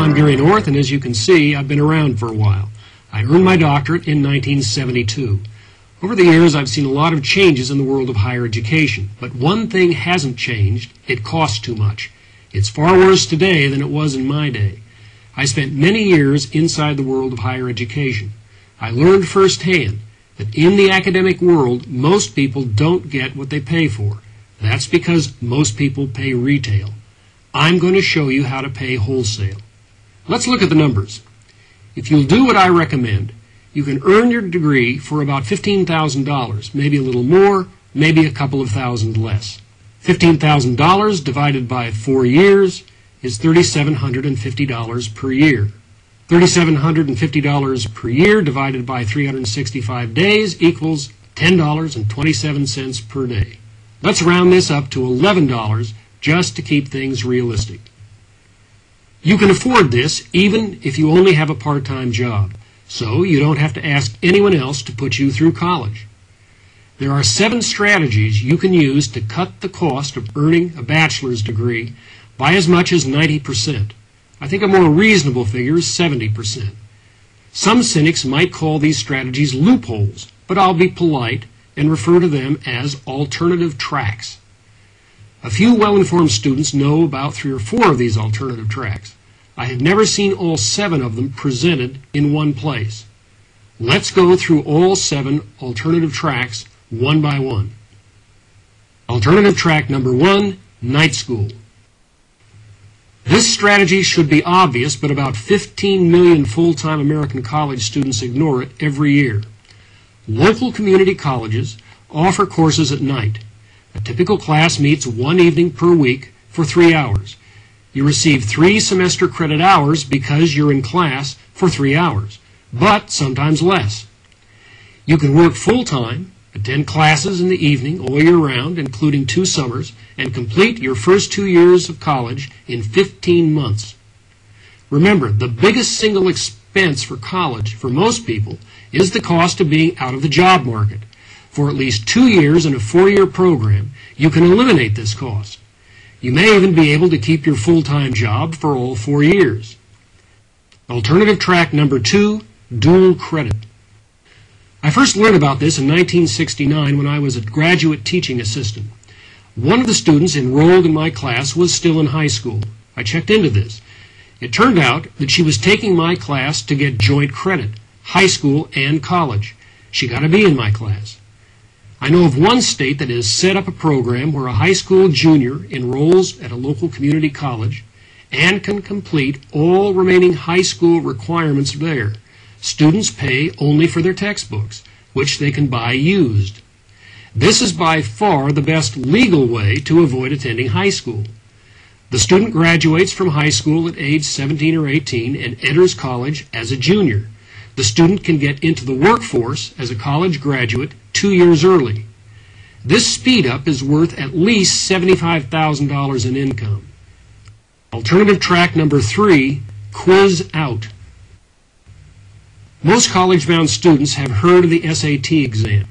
I'm Gary North, and as you can see, I've been around for a while. I earned my doctorate in 1972. Over the years, I've seen a lot of changes in the world of higher education, but one thing hasn't changed: it costs too much. It's far worse today than it was in my day. I spent many years inside the world of higher education. I learned firsthand that in the academic world, most people don't get what they pay for. That's because most people pay retail. I'm going to show you how to pay wholesale. Let's look at the numbers. If you'll do what I recommend, you can earn your degree for about $15,000, maybe a little more, maybe a couple of thousand less. $15,000 divided by 4 years is $3,750 per year. $3,750 per year divided by 365 days equals $10.27 per day. Let's round this up to $11 just to keep things realistic. You can afford this even if you only have a part-time job, so you don't have to ask anyone else to put you through college. There are 7 strategies you can use to cut the cost of earning a bachelor's degree by as much as 90%. I think a more reasonable figure is 70%. Some cynics might call these strategies loopholes, but I'll be polite and refer to them as alternative tracks. A few well-informed students know about 3 or 4 of these alternative tracks. I have never seen all 7 of them presented in one place. Let's go through all 7 alternative tracks one by one. Alternative track number 1, night school. This strategy should be obvious, but about 15 million full-time American college students ignore it every year. Local community colleges offer courses at night. A typical class meets one evening per week for 3 hours. You receive 3 semester credit hours because you're in class for 3 hours, but sometimes less. You can work full-time, attend classes in the evening all year round, including 2 summers, and complete your first 2 years of college in 15 months. Remember, the biggest single expense for college for most people is the cost of being out of the job market. For at least 2 years in a 4-year program, you can eliminate this cost. You may even be able to keep your full-time job for all 4 years. Alternative track number 2, dual credit. I first learned about this in 1969 when I was a graduate teaching assistant. One of the students enrolled in my class was still in high school. I checked into this. It turned out that she was taking my class to get joint credit, high school and college. She got to be in my class. I know of one state that has set up a program where a high school junior enrolls at a local community college and can complete all remaining high school requirements there. Students pay only for their textbooks, which they can buy used. This is by far the best legal way to avoid attending high school. The student graduates from high school at age 17 or 18 and enters college as a junior. The student can get into the workforce as a college graduate 2 years early. This speed-up is worth at least $75,000 in income. Alternative track number 3, quiz out. Most college-bound students have heard of the SAT exam.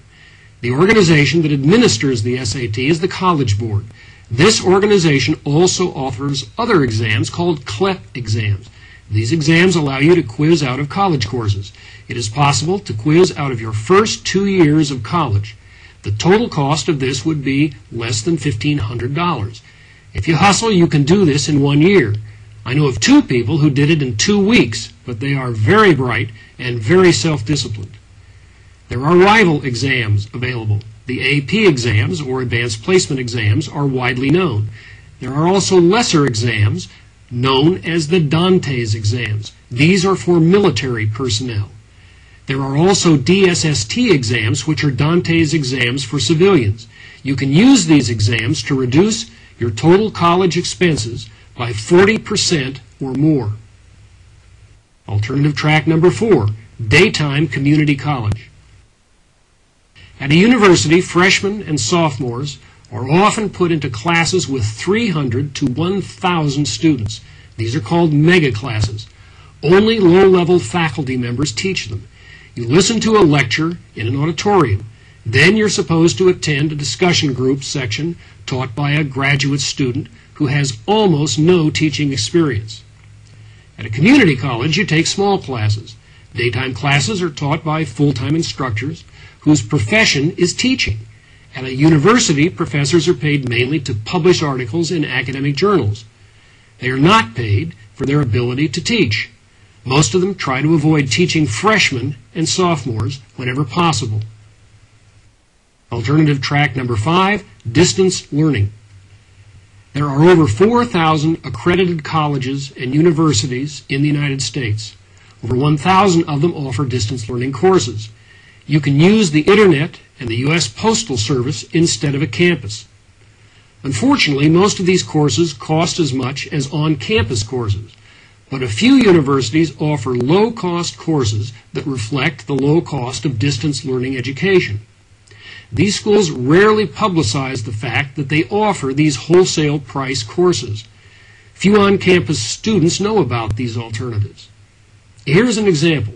The organization that administers the SAT is the College Board. This organization also offers other exams called CLEP exams. These exams allow you to quiz out of college courses. It is possible to quiz out of your first 2 years of college. The total cost of this would be less than $1,500. If you hustle, you can do this in 1 year. I know of 2 people who did it in 2 weeks, but they are very bright and very self-disciplined. There are rival exams available. The AP exams, or advanced placement exams, are widely known. There are also lesser exams known as the Dantes exams. These are for military personnel. There are also DSST exams, which are Dantes exams for civilians. You can use these exams to reduce your total college expenses by 40% or more. Alternative track number 4, daytime community college. At a university, freshmen and sophomores are often put into classes with 300 to 1,000 students. These are called mega classes. Only low-level faculty members teach them. You listen to a lecture in an auditorium. Then you're supposed to attend a discussion group section taught by a graduate student who has almost no teaching experience. At a community college, you take small classes. Daytime classes are taught by full-time instructors whose profession is teaching. At a university, professors are paid mainly to publish articles in academic journals. They are not paid for their ability to teach. Most of them try to avoid teaching freshmen and sophomores whenever possible. Alternative track number 5, distance learning. There are over 4,000 accredited colleges and universities in the United States. Over 1,000 of them offer distance learning courses. You can use the Internet and the U.S. Postal Service instead of a campus. Unfortunately, most of these courses cost as much as on-campus courses, but a few universities offer low-cost courses that reflect the low cost of distance learning education. These schools rarely publicize the fact that they offer these wholesale price courses. Few on-campus students know about these alternatives. Here's an example.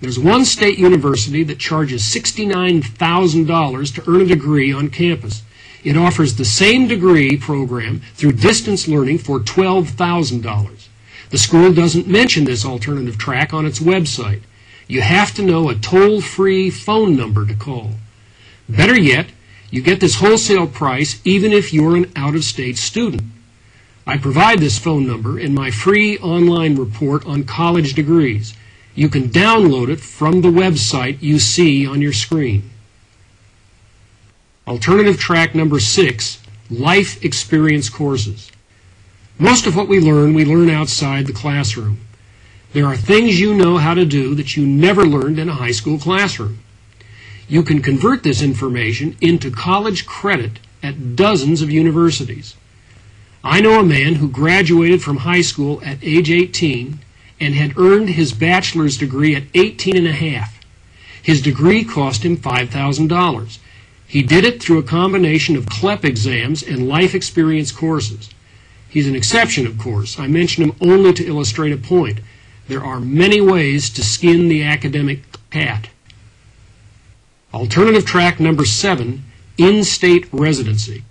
There's one state university that charges $69,000 to earn a degree on campus. It offers the same degree program through distance learning for $12,000. The school doesn't mention this alternative track on its website. You have to know a toll-free phone number to call. Better yet, you get this wholesale price even if you're an out-of-state student. I provide this phone number in my free online report on college degrees. You can download it from the website you see on your screen. Alternative track number 6, life experience courses. Most of what we learn outside the classroom. There are things you know how to do that you never learned in a high school classroom. You can convert this information into college credit at dozens of universities. I know a man who graduated from high school at age 18 and had earned his bachelor's degree at 18 and a half. His degree cost him $5,000. He did it through a combination of CLEP exams and life experience courses. He's an exception, of course. I mention him only to illustrate a point. There are many ways to skin the academic cat. Alternative track number 7, in-state residency.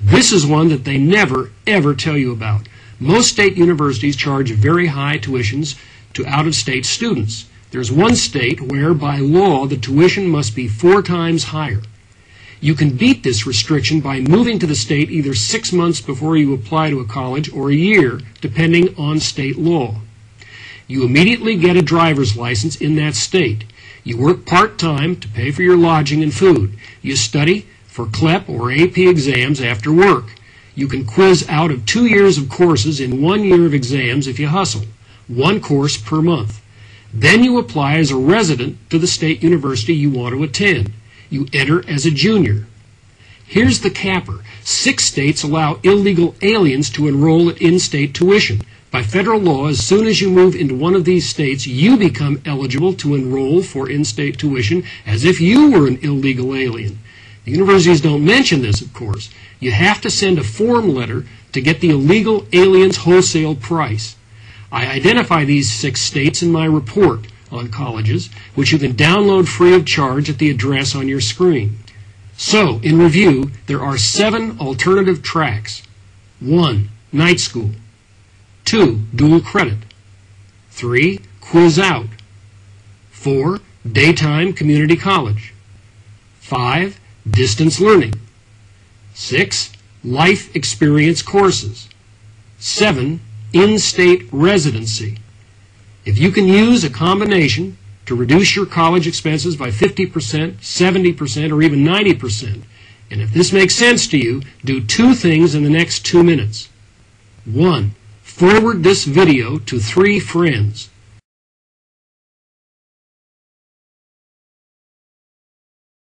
This is one that they never, ever tell you about. Most state universities charge very high tuitions to out-of-state students. There's one state where, by law, the tuition must be 4 times higher. You can beat this restriction by moving to the state either 6 months before you apply to a college or a year, depending on state law. You immediately get a driver's license in that state. You work part-time to pay for your lodging and food. You study for CLEP or AP exams after work. You can quiz out of 2 years of courses in 1 year of exams if you hustle, 1 course per month. Then you apply as a resident to the state university you want to attend. You enter as a junior. Here's the capper. 6 states allow illegal aliens to enroll at in-state tuition. By federal law, as soon as you move into one of these states, you become eligible to enroll for in-state tuition as if you were an illegal alien. The universities don't mention this, of course. You have to send a form letter to get the illegal alien's wholesale price. I identify these 6 states in my report on colleges, which you can download free of charge at the address on your screen. So, in review, there are 7 alternative tracks. 1, night school. 2, dual credit. 3, quiz out. 4, daytime community college. 5, distance learning. 6, life experience courses. 7, in-state residency. If you can use a combination to reduce your college expenses by 50%, 70%, or even 90%, and if this makes sense to you, do 2 things in the next 2 minutes. 1, forward this video to 3 friends.